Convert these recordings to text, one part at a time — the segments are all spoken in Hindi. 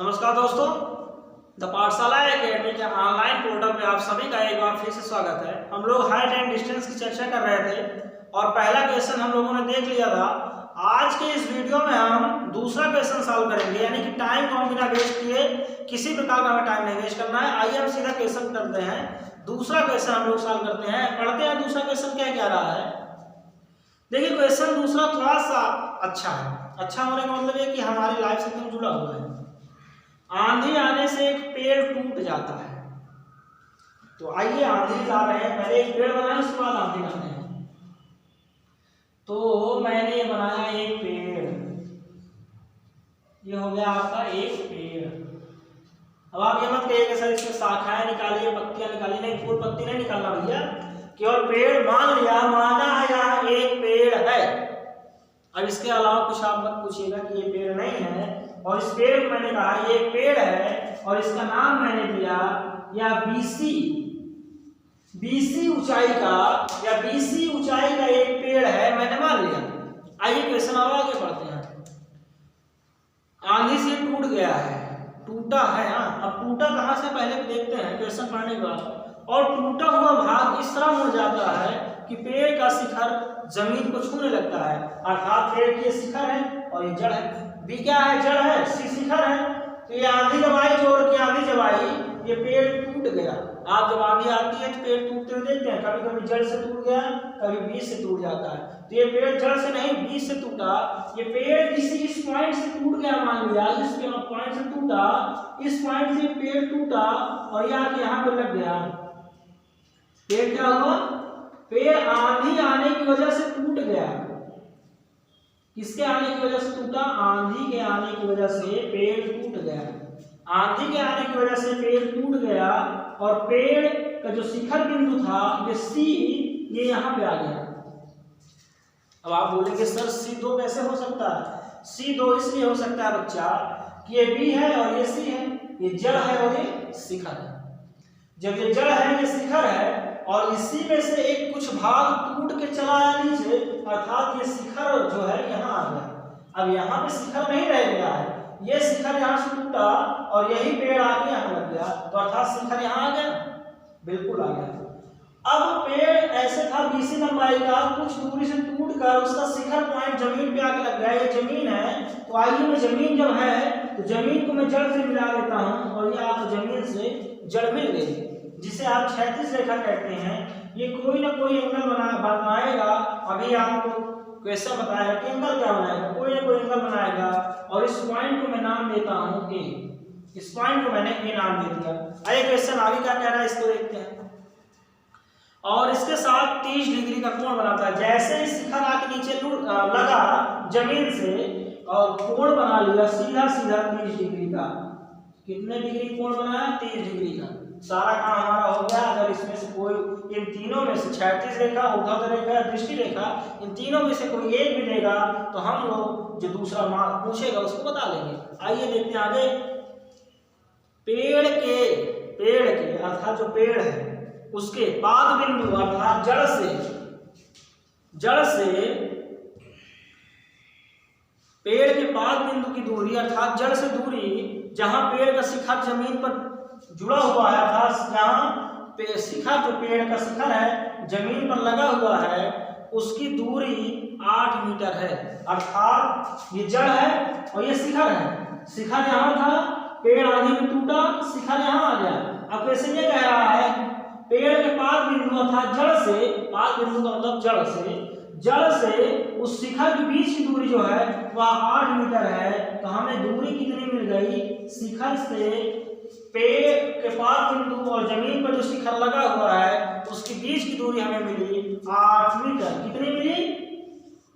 नमस्कार दोस्तों, द पाठशाला एकेडमी के ऑनलाइन पोर्टल पे आप सभी का एक बार फिर से स्वागत है। हम लोग हाइट एंड डिस्टेंस की चर्चा कर रहे थे और पहला क्वेश्चन हम लोगों ने देख लिया था। आज के इस वीडियो में हम दूसरा क्वेश्चन सॉल्व करेंगे, यानी कि टाइम को हम बिना वेस्ट किए किसी प्रकार का हमें टाइम नहीं वेस्ट करना है। आइए हम सीधा क्वेश्चन करते हैं। दूसरा क्वेश्चन हम लोग सॉल्व करते हैं, पढ़ते हैं दूसरा क्वेश्चन क्या क्या रहा है। देखिए क्वेश्चन दूसरा थोड़ा सा अच्छा है। अच्छा होने का मतलब है कि हमारी लाइफ से एकदम जुड़ा हुआ है। आंधी आने से एक पेड़ टूट जाता है। तो आइए आंधी ला रहे हैं, पहले एक पेड़ बनाए उसके बाद आंधी लाते हैं। तो मैंने बनाया एक पेड़, ये हो गया आपका एक पेड़। अब आप ये मत कहिए कि सर इसमें शाखाएं निकालिए, पत्तियां निकालिए, नहीं फूल पत्ती नहीं निकालना भैया, केवल पेड़ मान लिया, माना है यहाँ एक पेड़ है। अब इसके अलावा कुछ आप मत पूछिएगा कि ये पेड़ नहीं है। और इस पेड़ को मैंने कहा ये पेड़ है और इसका नाम मैंने दिया या बीसी ऊंचाई का या बीसी ऊंचाई का एक पेड़ है, मैंने मान लिया। आइए क्वेश्चन और आगे बढ़ते हैं। आंधी से टूट गया है, टूटा है। हाँ, अब टूटा कहाँ से पहले देखते हैं क्वेश्चन पढ़ने के बाद। और टूटा हुआ भाग इस तरह मुड़ जाता है कि पेड़ का शिखर जमीन को छूने लगता है, अर्थात पेड़ की शिखर है और ये जड़ है। बी क्या है? जड़ है, सी शिखर है। तो ये आंधी जब आई, जोर की आंधी जब आई, ये पेड़ टूट गया। आप जब आंधी आती है तो पेड़ टूटते हुए देखते हैं, कभी कभी जड़ से टूट गया, कभी बीज से टूट जाता है। तो ये पेड़ जड़ से नहीं बीज से टूटा। ये पेड़ किसी इस पॉइंट से टूट गया, मान लिया इस पॉइंट से टूटा, इस पॉइंट से पेड़ टूटा और ये आके यहाँ पे लग गया। पेड़ क्या हुआ? पेड़ आंधी आने की वजह से टूट गया। किसके आने की वजह से टूटा? आंधी के आने की वजह से पेड़ टूट गया। आंधी के आने की वजह से पेड़ टूट गया और पेड़ का जो शिखर बिंदु था ये सी, ये यहाँ पे आ गया। अब आप बोलेंगे सर C2 कैसे हो सकता है? C2 इसलिए हो सकता है बच्चा कि ये B है और ये C है, ये जड़ है और ये शिखर है। जब ये जड़ है, ये शिखर है और इसी में से एक कुछ भाग टूट के चला आया नीचे, अर्थात ये शिखर जो है यहाँ आ गया। अब यहाँ पे शिखर नहीं रह गया है, ये शिखर यहाँ से टूटा और यही पेड़ आके यहाँ लग गया, तो अर्थात शिखर यहाँ आ गया, बिल्कुल आ गया। अब पेड़ ऐसे था बीसी लंबाई का, कुछ दूरी से टूट कर उसका शिखर पॉइंट जमीन पे आके लग गया। ये जमीन है, तो आइए मैं जमीन जब है तो जमीन को मैं जड़ से मिला लेता हूँ और ये आप जमीन से जड़ मिल गई, जिसे आप क्षैतिज रेखा कहते हैं। ये कोई ना कोई एंगल बनाएगा। अभी आपको क्वेश्चन बताया कि एंगल क्या बनाएगा, कोई ना कोई एंगल बनाएगा और इस पॉइंट को मैं नाम देता हूं ए। इस पॉइंट को मैंने ए नाम दे दिया। अरे क्वेश्चन आगे क्या कह रहा है इसको देखते हैं। और इसके साथ 30 डिग्री का कोण बनाता है। जैसे ही शिखर आके नीचे लगा जमीन से और कोण बना लिया सीधा सीधा 30 डिग्री का। कितने डिग्री कोण बनाया? 30 डिग्री का। सारा काम हमारा हो गया। अगर इसमें से कोई इन तीनों में से क्षैतिज रेखा, ऊर्ध्वाधर रेखा, दृष्टि रेखा, इन तीनों में से कोई एक भी देगा तो हम लोग जो दूसरा मार्क पूछेगा उसको बता लेंगे। आइए देखते हैं आगे। पेड़ के अर्थात जो पेड़ है उसके पाद बिंदु अर्थात जड़ से पेड़ के पाद बिंदु की दूरी अर्थात जड़ से दूरी, जहां पेड़ का शिखर जमीन पर जुड़ा हुआ है, अर्थात जहां शिखर जो पेड़ का शिखर है जमीन पर लगा हुआ है, उसकी दूरी 8 मीटर है। अर्थात ये जड़ है और ये शिखर है। शिखर यहाँ था, पेड़ आंधी में टूटा, शिखर यहाँ आ गया। अब क्वेश्चन ये कह रहा है पेड़ के पाद बिंदु अर्थात जड़ से, पाद बिंदु का मतलब जड़ से उस शिखर के बीच की दूरी जो है वह 8 मीटर है। तो हमें दूरी कितनी मिल गई? शिखर से पेड़ के पाद बिंदु और जमीन पर जो शिखर लगा हुआ है उसके बीच की दूरी हमें मिली 8 मीटर। कितनी मिली?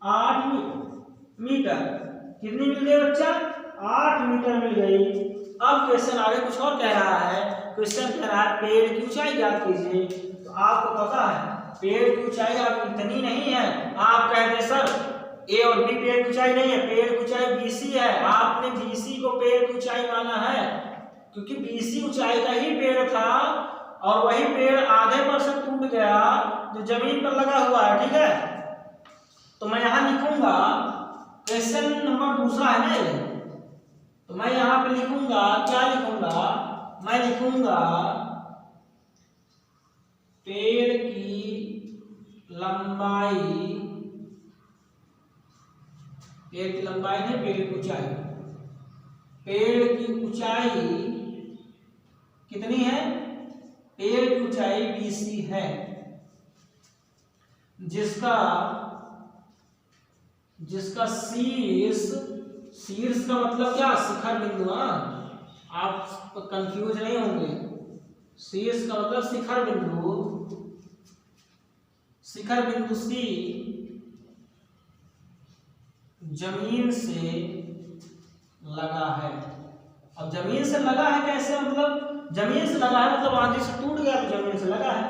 8 मीटर। कितनी मिल गई बच्चा? 8 मीटर मिल गई। अब क्वेश्चन आगे कुछ और कह रहा है। क्वेश्चन कह रहा है पेड़ की ऊंचाई ज्ञात कीजिए। तो आपको पता है पेड़ की ऊंचाई आप इतनी नहीं है। आप कहते सर ए और बी पेड़ की ऊंचाई नहीं है, पेड़ की ऊंचाई बीसी है। आपने बीसी को पेड़ की ऊंचाई माना है क्योंकि बीसी ऊंचाई का ही पेड़ था और वही पेड़ आधे पर से टूट गया जो जमीन पर लगा हुआ है। ठीक है, तो मैं यहां लिखूंगा क्वेश्चन नंबर दूसरा है ना, तो मैं यहाँ पे लिखूंगा, क्या लिखूंगा, मैं लिखूंगा पेड़ की लंबाई, पेड़ की लंबाई नहीं, पेड़ की ऊंचाई, पेड़ की ऊंचाई कितनी है, पेड़ की ऊंचाई BC है, जिसका शीर्ष, शीर्ष का मतलब क्या, शिखर बिंदु, आप कंफ्यूज नहीं होंगे, शीर्ष का मतलब शिखर बिंदु, शिखर बिंदु C जमीन से लगा है। अब जमीन से लगा है कैसे, मतलब जमीन से लगा है मतलब आंधी से टूट गया तो जमीन से लगा है,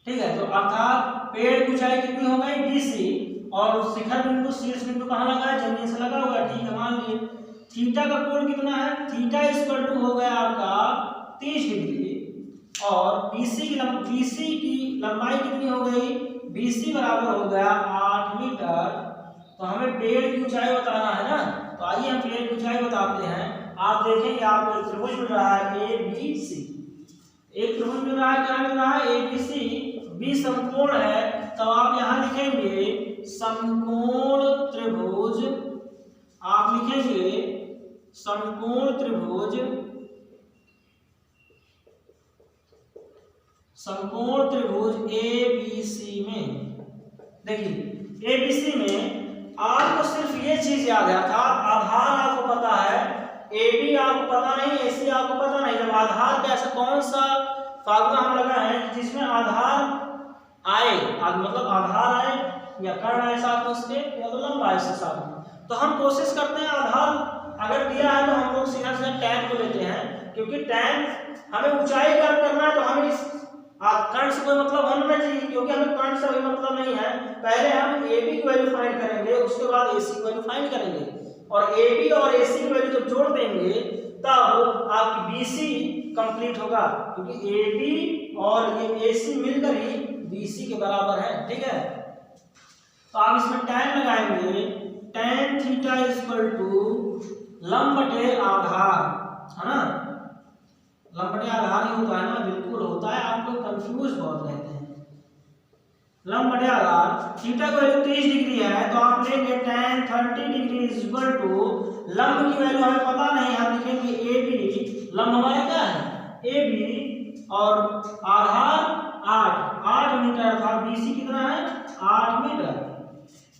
ठीक है। तो अर्थात पेड़ की ऊंचाई कितनी हो गई BC, और शिखर बिंदु, शीर्ष बिंदु कहाँ लगा है, जमीन से लगा हुआ है, ठीक है। मान लिए थीटा का कोण कितना है, थीटा इक्वल टू हो गया आपका 30 डिग्री, और BC की लंबाई कितनी हो गई, BC बराबर हो गया 8 मीटर। तो हमें पेड़ की ऊंचाई बताना है ना, तो आइए हम पेड़ की ऊंचाई बताते हैं। आप देखेंगे आपको एक त्रिभुज मिल रहा है ABC, एक त्रिभुज मिल रहा है, क्या मिल रहा है, ABC, B समकोण है, तो आप यहाँ लिखेंगे समकोण त्रिभुज, आप लिखेंगे समकोण त्रिभुज, समकोण त्रिभुज ABC में, देखिए ABC में आपको सिर्फ ये चीज याद है, अर्थात आधार आपको पता है, AB आपको पता नहीं, AC आपको पता नहीं। जब आधार का ऐसा कौन सा फार्मूला हम लगा है जिसमें आधार आए, मतलब आधार आए या कर्ण आए साथ में उसके, या तो लंब आए से साथ में, तो हम कोशिश करते हैं आधार अगर दिया है तो हम लोग सीधा सीधा टैन को लेते हैं, क्योंकि टैन हमें ऊंचाई ज्ञात करना है, तो हमें इस कर्ण से कोई मतलब होना चाहिए, क्योंकि हमें कर्ण से कोई मतलब नहीं है। पहले हम AB की वैल्यू फाइंड करेंगे, उसके बाद AC की वैल्यू फाइंड करेंगे, और AB और AC की वैल्यू जब जोड़ देंगे तब आपकी BC कंप्लीट होगा, क्योंकि AB और ये AC मिलकर ही BC के बराबर है, ठीक है। तो आप इसमें tan लगाएंगे, tan थीटा इक्वल टू लंब बटे आधार, है ना, लंब बटे आधार ही होता है ना, बिल्कुल होता है, आप लोग कंफ्यूज बहुत रहते हैं। लंब बटे आधार, थीटा की वैल्यू 30 डिग्री है, तो आप लेंगे tan 30 डिग्री इक्वल टू, लंब की वैल्यू हमें पता नहीं, हम लिखेंगे AB, लंब हमारा क्या है AB, और आधार 8 मीटर था, BC कितना है 8 मीटर।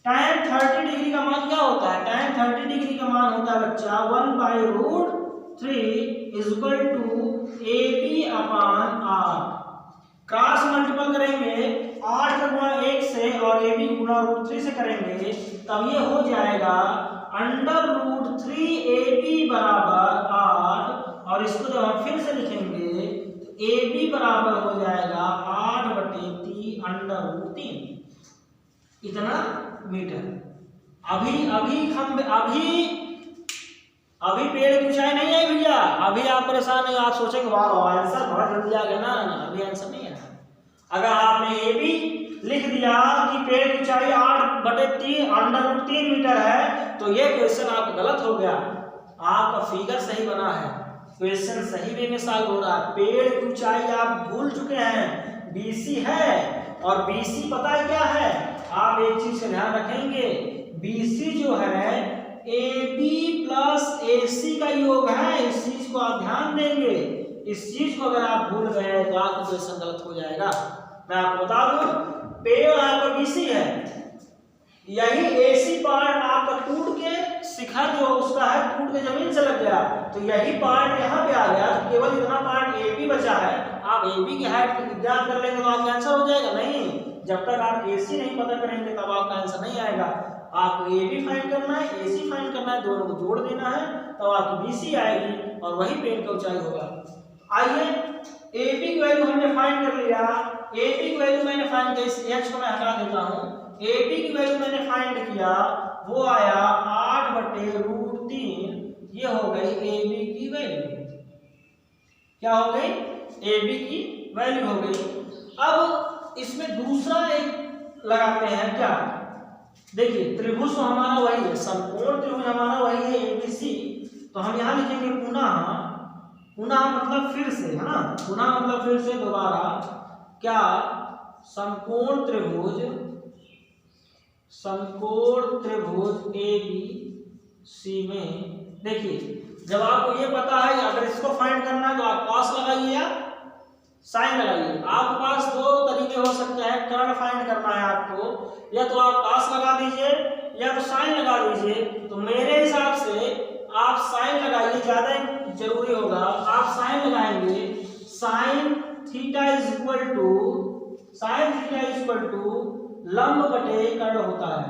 tan 30 डिग्री का मान क्या होता है, tan 30 डिग्री का मान होता है बच्चा 1/√3 इक्वल टू AB अपान 8, क्रॉस मल्टीपल करेंगे 8 का गुणा 1 से और AB गुणा √3 से करेंगे, तब ये हो जाएगा √3 AB बराबर 8, और इसको जब हम फिर से लिखेंगे तो AB बराबर हो जाएगा 8/3 इतना मीटर। अभी पेड़ की ऊंचाई नहीं आई भैया, अभी आप परेशान नहीं, आप सोचेंगे वाह आंसर बहुत जल्दी आ गया ना, अभी आंसर नहीं है। अगर आपने AB लिख दिया कि पेड़ की ऊंचाई 8/3 मीटर है, तो ये क्वेश्चन आपका गलत हो गया, आपका फिगर सही बना है, क्वेश्चन सही वे में सॉल्व हो रहा है। पेड़ की ऊंचाई आप भूल चुके हैं, BC है, और BC पता है क्या है, आप एक चीज का ध्यान रखेंगे, BC जो है AB प्लस AC का योग है, इस चीज को आप ध्यान देंगे, इस चीज को अगर आप भूल गए तो आपका क्वेश्चन गलत हो जाएगा। मैं आपको बता दूं, पेड़ आपका BC है, यही AC पार्ट आपका टूट के शिखर जो उसका है टूट के जमीन से लग गया, तो यही पार्ट यहाँ पे आ गया, तो केवल इतना पार्ट AB बचा है। आप AB की हाइट ज्ञात कर लेंगे तो आपका आंसर हो जाएगा, नहीं, जब तक आप AC नहीं पता करेंगे तब आपका आंसर नहीं आएगा। आपको AB फाइंड करना है, AC फाइंड करना है, दोनों को जोड़ देना है, तब आपकी BC आएगी और वही पेड़ की ऊंचाई होगा। आइए AB की वैल्यू हमने फाइंड कर लिया, AB की वैल्यू मैंने फाइंड की, इस H को मैं हटा देता हूँ, AB की वैल्यू मैंने फाइंड किया, वो आया 8/√3, ये हो गई AB की वैल्यू, क्या हो गई, AB की वैल्यू हो गई। अब इसमें दूसरा एक लगाते हैं, क्या देखिए त्रिभुज तो हमारा वही है, समकोण त्रिभुज हमारा वही है एबीसी। तो हम यहाँ लिखेंगे पुनः, पुनः मतलब फिर से, है ना, पुनः मतलब फिर से, दोबारा, क्या समकोण त्रिभुज, समकोण त्रिभुज ए बी सी में। देखिए जब आपको ये पता है, अगर इसको फाइंड करना है तो आप कॉस लगाइए या साइन लगाइए। आपके पास दो तरीके हो सकते हैं, कर्ण फाइंड करना है आपको, या तो आप कॉस लगा दीजिए या तो साइन लगा दीजिए। तो मेरे हिसाब से आप साइन लगाइए, ज्यादा जरूरी होगा। आप साइन लगाएंगे, sine theta is equal to लंब बटे कर्ण होता है।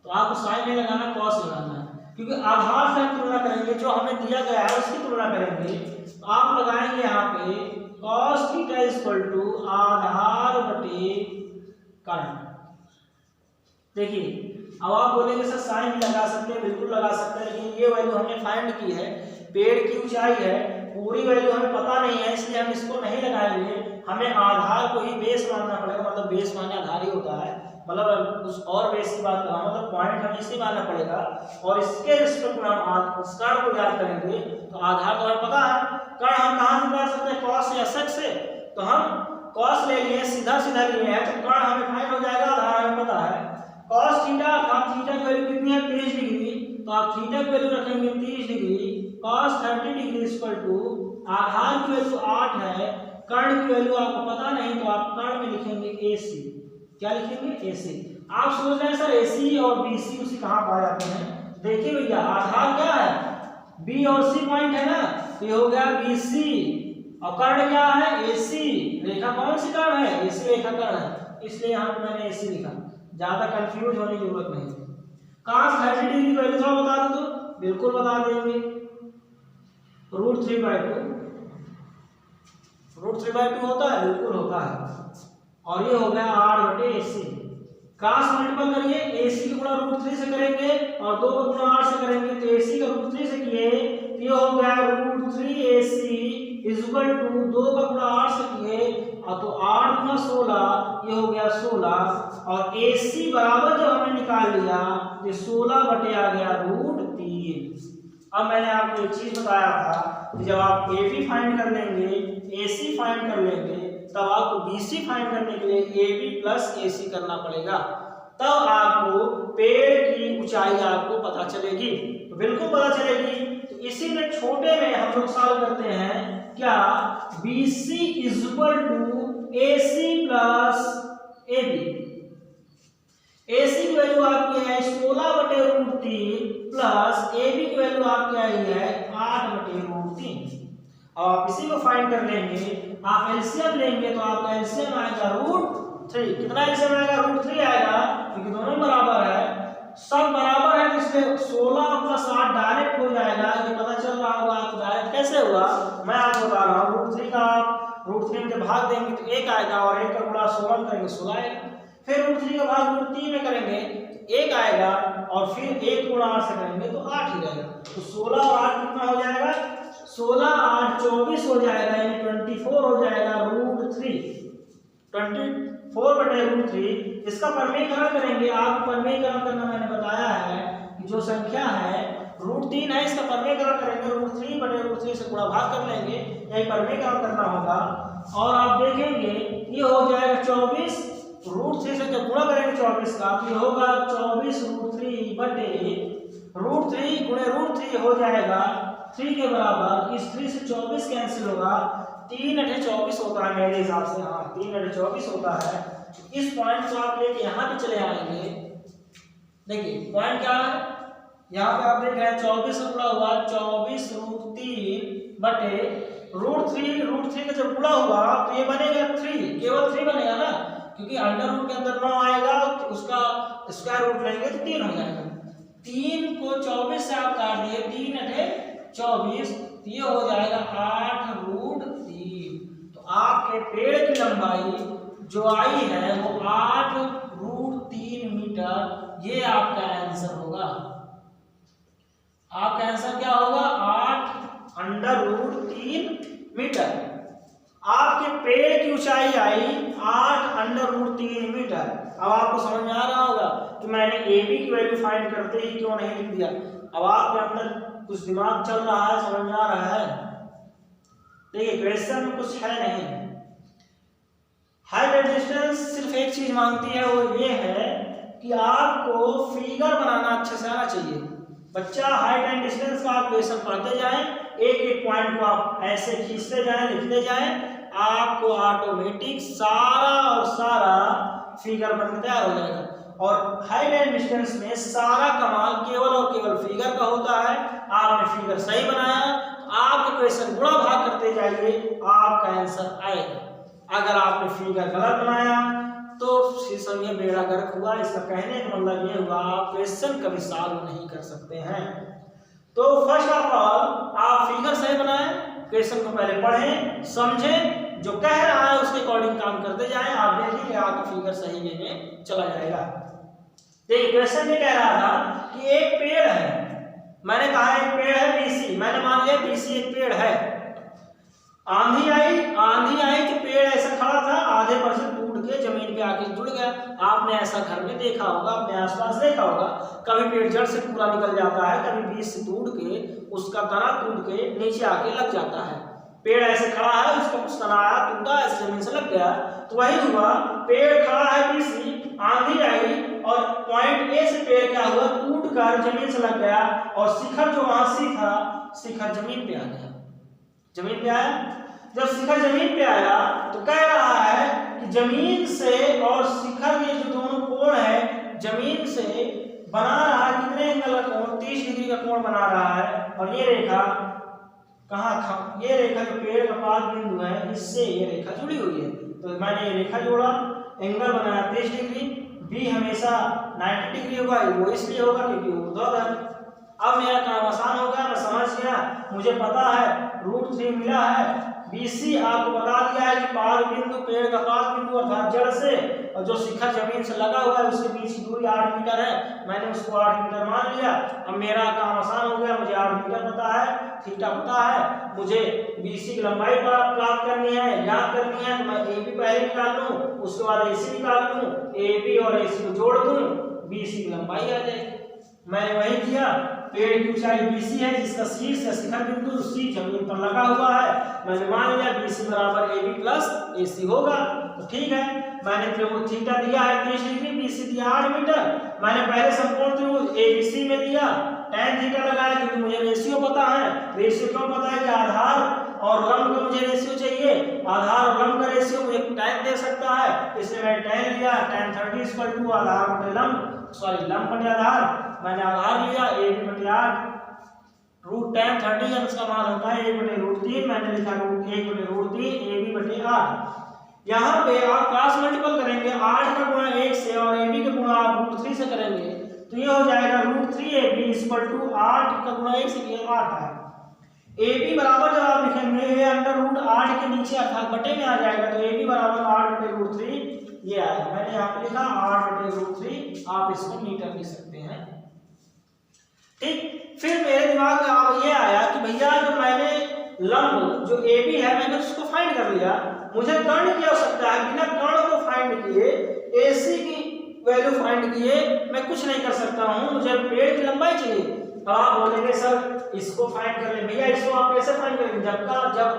तो आपको साइन नहीं लगाना, कॉस लगाना है, क्योंकि आधार से हम तुलना करेंगे, जो हमें दिया गया है उसकी तुलना करेंगे। तो आप लगाएंगे यहाँ पे cos theta is equal to आधार बटे कर्ण। देखिए अब आप बोलेंगे सर साइन भी लगा सकते हैं, बिल्कुल लगा सकते हैं, लेकिन ये वैल्यू हमने फाइंड की है, पेड़ की ऊंचाई है, पूरी वैल्यू हमें पता नहीं है, इसलिए हम इसको नहीं लगाएंगे। हमें आधार को ही बेस मानना पड़ेगा, मतलब बेस माने आधार ही होता है, मतलब उस और बेस की बात कर रहा हूं, मतलब पॉइंट हमें इसी मानना पड़ेगा। और इसके रिस्पेक्ट में हम कर्ण को याद करेंगे। तो आधार तो हमें पता है, कर्ण हम कहां से निकाल सकते हैं, कॉस या सेक से। तो हम कॉस ले लिए, सीधा सीधा लिए हैं, तो कर्ण हमें फाइंड हो जाएगा, आधार हमें पता है। cos थीटा, आप थीटा की वैल्यू कितनी है 30 डिग्री, तो आप थीटा की वैल्यू रखेंगे 30 degree, cos 30 degree equal to आधार की वैल्यू 8 है, कर्ण की वैल्यू आपको पता नहीं, तो आप कर्ण में लिखेंगे AC। क्या लिखेंगे, AC। आप सोच रहे हैं सर AC और BC उसी कहां पाए जाते हैं। देखिए भैया आधार क्या है, B और C पॉइंट है ना, तो ये हो गया BC, और कर्ण क्या है AC। रेखा कौन सी कर्ण है, AC रेखा कर्ण है, इसलिए यहाँ पे मैंने AC लिखा, ज्यादा कंफ्यूज होने की जरूरत नहीं। cos 30 डिग्री की वैल्यू थोड़ा बता दो, तो बिल्कुल बता देंगे, √3/2, √3/2 होता है, बिल्कुल होता है। और ये हो गया 8/AC। क्रॉस मल्टीपल करिए, AC का गुणा √3 से करेंगे और 2 का गुणा 8 से करेंगे, तो AC का √3 से किए तो ये हो गया √3AC इक्वल टू 2 का गुणा 8 से किए, और तो 8 गुणा 16, ये हो गया 16, और AC बराबर जब हमने निकाल लिया तो 16 बटे आ गया √3। अब मैंने आपको एक चीज बताया था कि जब आप AB फाइंड कर लेंगे, AC फाइंड कर लेंगे, तब आपको BC फाइंड करने के लिए AB प्लस AC करना पड़ेगा, तब आपको पेड़ की ऊंचाई आपको पता चलेगी। तो बिल्कुल पता चलेगी। तो इसी में छोटे में हम लोग सॉल्व करते हैं, क्या BC equal to AC plus AB। AC की वैल्यू आपकी है 16/√3 प्लस AB की वैल्यू आपकी आई है 8/√3। अब आप इसी को फाइंड कर लेंगे, आप एलसीएम लेंगे तो आपका एलसीएम आएगा √3। कितना एलसीएम आएगा, √3 आएगा, क्योंकि दोनों बराबर है, सब बराबर है, इसलिए 16 प्लस 8 डायरेक्ट हो जाएगा। ये पता चल रहा होगा आपको, डायरेक्ट कैसे हुआ मैं आपको बता रहा हूँ। √3 का आप √3 में भाग देंगे तो 1 आएगा, और 1 का गुणा 16 में करेंगे 16 आएगा, फिर √3 का भाग √3 में करेंगे तो 1 आएगा, और फिर 1 गुणा 8 से करेंगे तो 8 ही रहेगा। तो 16 और 8 कितना हो जाएगा, 16 8 24 हो जाएगा, यानी 24 हो जाएगा √3, 24/√3। इसका परमेयीकरण करेंगे, आप परमेयीकरण करना मैंने बताया है कि जो संख्या है √3 है, इसका परमेयीकरण करेंगे, √3/√3 से गुणा भाग कर लेंगे, यही परमेयीकरण करना होगा। और आप देखेंगे ये हो जाएगा 24, √3 से जब गुणा करेंगे 24 का, तो ये होगा 24√3 बटे √3 गुणे √3 हो जाएगा 3 के बराबर। इस 3 से 24 कैंसिल होगा, 3/24 होता है मेरे हिसाब से, हाँ 3/24 होता है। इस पॉइंट को आप लेके यहाँ पे चले आएंगे। देखिए पॉइंट क्या है, यहाँ पे आप देख रहे हैं 24 से गुणा हुआ 24√3 बटे √3 का जब गुणा हुआ तो ये बनेगा 3, केवल 3 बनेगा ना, क्योंकि अंडर रूट के अंदर 9 आएगा, उसका स्क्वायर रूट लेंगे तो 3 हो जाएगा। 3 को 24 से आप काट दिए, 3/24, ये हो जाएगा 8√3। तो आपके पेड़ की लंबाई जो आई है वो 8√3 मीटर, ये आपका आंसर होगा। आपका आंसर क्या होगा, 8√3 मीटर। आपके पेड़ की ऊंचाई आई 8√3 मीटर। अब आपको समझ में आ रहा होगा कि मैंने ए बी की वैल्यू फाइंड करते ही क्यों नहीं लिख दिया। अब आपके अंदर कुछ दिमाग चल रहा है, समझ में आ रहा है। देखिए क्वेश्चन में कुछ है नहीं। हाइट एंड डिस्टेंस सिर्फ एक चीज मांगती है, वो ये है कि आपको फिगर बनाना अच्छे से आना चाहिए। बच्चा हाइट एंड डिस्टेंस का आप क्वेश्चन पढ़ते जाएं, एक एक पॉइंट को आप ऐसे खींचते जाएं, लिखते जाएं, आपको ऑटोमेटिक सारा और सारा फिगर बनकर तैयार हो जाएगा। और हाइट एंड डिस्टेंस में सारा कमाल केवल और केवल फिगर का होता है। आपने फिगर सही बनाया, आपके क्वेश्चन गुणा भाग करते जाइए, आपका आंसर आएगा। अगर आपने फिगर गलत बनाया तो समझिए बेड़ा गर्क हुआ। इसका कहने का मतलब ये हुआ आप क्वेश्चन कभी सॉल्व नहीं कर सकते हैं। तो फर्स्ट ऑफ ऑल आप फिगर सही बनाएं, क्वेश्चन को पहले पढ़ें, समझें, जो कह रहा है उसके अकॉर्डिंग काम करते जाएं। आप देखिए आपका फिगर सही वे में चला जाएगा। देखिए क्वेश्चन में कह रहा था कि एक पेड़ है, मैंने कहा एक पेड़ है बीसी, मैंने मान लिया बीसी एक पेड़ है। आंधी आई तो पेड़ ऐसा खड़ा था, आधे पर से टूट के जमीन पे आके जुड़ गया। आपने ऐसा घर में देखा होगा, अपने आसपास देखा होगा, कभी पेड़ जड़ से पूरा निकल जाता है, कभी बीज से टूट के उसका तना टूट के नीचे आके लग जाता है। पेड़ ऐसे खड़ा है, उसका कुछ तना आया, टूटा, ऐसे जमीन से लग गया। तो वही हुआ, पेड़ खड़ा है बीसी, आंधी आई और पॉइंट ए से पेड़ क्या हुआ, टूट कर जमीन से लग गया और शिखर जो वहां सी था, शिखर जमीन पे आ गया। जमीन पे आया, जब शिखर जमीन पे आया तो कह रहा है कि जमीन से और शिखर के जो दोनों कोण है, जमीन से बना रहा है कितने एंगल का कोण, 30 डिग्री का कोण बना रहा है। और ये रेखा कहाँ था, ये रेखा जो पेड़ का पाद बिंदु है, इससे ये रेखा जुड़ी हुई है। तो मैंने ये रेखा जोड़ा, एंगल बनाया 30 डिग्री, बी हमेशा 90 डिग्री होगा, वो इसलिए होगा क्योंकि वो ऊर्ध्वाधर है। अब मेरा काम आसान हो गया, मैं समझ गया, मुझे पता है √3 मिला है। BC आपको बता दिया है कि पाद बिंदु, पेड़ का पाद बिंदु अर्थात जड़ से और जो शिखर जमीन से लगा हुआ है उसके बीच की दूरी 8 मीटर है। मैंने उसको 8 मीटर मान लिया। अब मेरा काम आसान हो गया, मुझे 8 मीटर पता है, थीटा पता है, मुझे BC की लंबाई प्राप्त करनी है, ज्ञात करनी है। तो मैं AB पहले निकाल लूं, उसके बाद AC निकाल लूं, AB और AC को जोड़ दूं, BC की लंबाई आ जाएगी। मैंने वही किया। पेड़ की ऊंचाई BC है, जिसका शीर्ष या शिखर बिंदु C जमीन पर लगा हुआ है। मैंने मान लिया BC बराबर AB प्लस AC होगा। तो ठीक है, मैंने त्रिभुज थीटा दिया है 30 डिग्री, BC दिया 8 मीटर। मैंने पहले समकोण त्रिभुज ABC में दिया, tan थीटा लगाया क्योंकि मुझे रेशियो पता है। रेशियो क्यों पता है कि आधार और लंब का मुझे रेशियो चाहिए, आधार और लंब का रेशियो मुझे tan दे सकता है, इसलिए मैंने tan लिया। tan 30 = आधार बटे लंब, सॉरी लंब बटे आधार। मैंने आधार लिया AB/8, √tan 30 अंश का मान होता है 1/√3, मैंने लिखा 1/√3 AB/8। यहाँ पे आप क्रॉस मल्टीपल करेंगे, 8 का गुणा 1 से और AB का गुणा आप √3 से करेंगे तो ये हो जाएगा √3AB = 8 का गुणा 1 से किया 8 है। AB बराबर जब आप लिखेंगे ये √8 के नीचे अर्थात बटे में आ जाएगा, तो AB बराबर 8/√3 ये आएगा। मैंने यहाँ पे लिखा 8/√3, आप इसको मीटर लिख सकते हैं। ठीक, फिर मेरे दिमाग में अब ये आया कि भैया जो मैंने लंब जो AB है मैंने उसको फाइंड कर लिया, मुझे कर्ण की आवश्यकता है। बिना कर्ण को फाइंड किए, AC की वैल्यू फाइंड किए मैं कुछ नहीं कर सकता हूँ, मुझे पेड़ की लंबाई चाहिए। आप बोलेंगे सर इसको फाइंड कर ले। भैया इसको आप कैसे फाइंड करेंगे, जब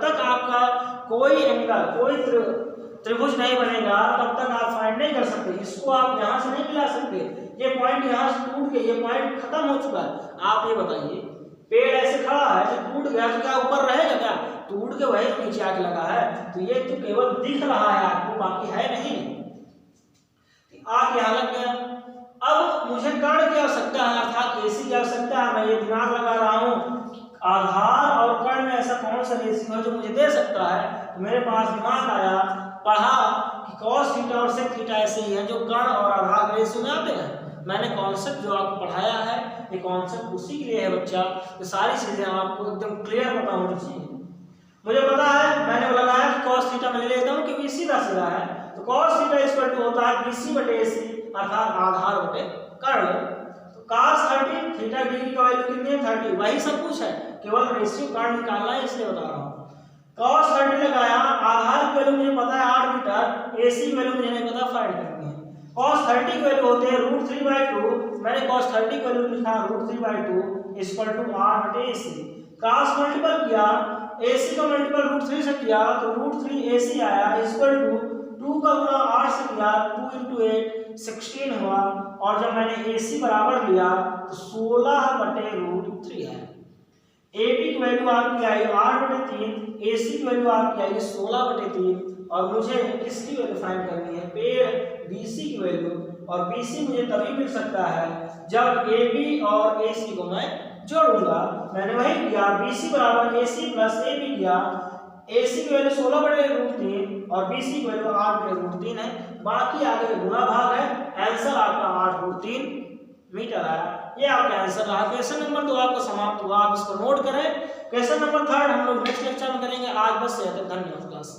तक आपका कोई एंगल, कोई त्रिभुज नहीं बनेगा तब तक आप फाइंड नहीं कर सकते। इसको आप यहाँ से नहीं मिला सकते, ये पॉइंट यहाँ से टूट के ये पॉइंट खत्म हो चुका है। आप ये बताइए, पेड़ ऐसे खड़ा है तो टूट गया तो क्या ऊपर रहेगा क्या, टूट के वही नीचे आके लगा है। तो ये तो केवल दिख रहा है आपको, बाकी है नहीं। आग यहाँ लग गया। अब मुझे कर्ण की आवश्यकता है अर्थात AC की आवश्यकता है। मैं ये दिमाग लगा रहा हूँ आधार और कर्ण में ऐसा कौन सा रेशियो है जो मुझे दे सकता है। तो मेरे पास दिमाग आया, पढ़ा कि cos थीटा और sec थीटा ऐसे ही है जो कर्ण और आधार के रेशियो में आते हैं। मैंने कॉन्सेप्ट जो आपको पढ़ाया है ये कॉन्सेप्ट उसी के लिए है बच्चा, ये सारी चीजें आपको एकदम क्लियर पता होनी चाहिए। मुझे पता है, मैंने लगाया कि cos थीटा मैं ले लेता हूँ क्योंकि सीधा सीधा है। तो cos थीटा = होता है BC/AC अर्थात आधार बटे कर्ण। तो cos 30 थीटा डिग्री का वैल्यू कितनी है 30, वही सब कुछ है, केवल रेशियो कर्ण निकालना है इसलिए बता रहा हूँ। cos 30 लगाया, आधार की वैल्यू मुझे पता है 8 मीटर, AC की वैल्यू मुझे नहीं पता, फाइंड करनी है। cos 30 की वैल्यू होते हैं √3/2, मैंने cos 30 की वैल्यू लिखा √3/2 equal to R/AC। Cross multiple किया, AC का मल्टीपल √3 से किया तो √3 AC आया इक्वल टू 2 का गुणा 8 से किया 2 × 8 16 हुआ, और जब मैंने AC बराबर लिया तो 16/√3 है। AB की वैल्यू आपकी आई 8/3, AC की वैल्यू आपकी आई 16/3, और मुझे किसकी वैल्यू फाइंड करनी है, पेड़ BC की वैल्यू, और BC मुझे तभी मिल सकता है जब AB और AC को मैं जोड़ूंगा। मैंने वही किया, BC बराबर AC प्लस AB किया, AC की वैल्यू 16/√3 और BC की वैल्यू 8/√3 है, बाकी आगे गुणा भाग है, आंसर आपका 8/√3 मीटर है। ये आपका आंसर रहा। क्वेश्चन नंबर 2 आपका समाप्त हुआ, आप इसको नोट करें। क्वेश्चन नंबर 3 हम लोग नेक्स्ट लेक्चर में करेंगे। आज बस यह तक, धन्यवाद क्लास।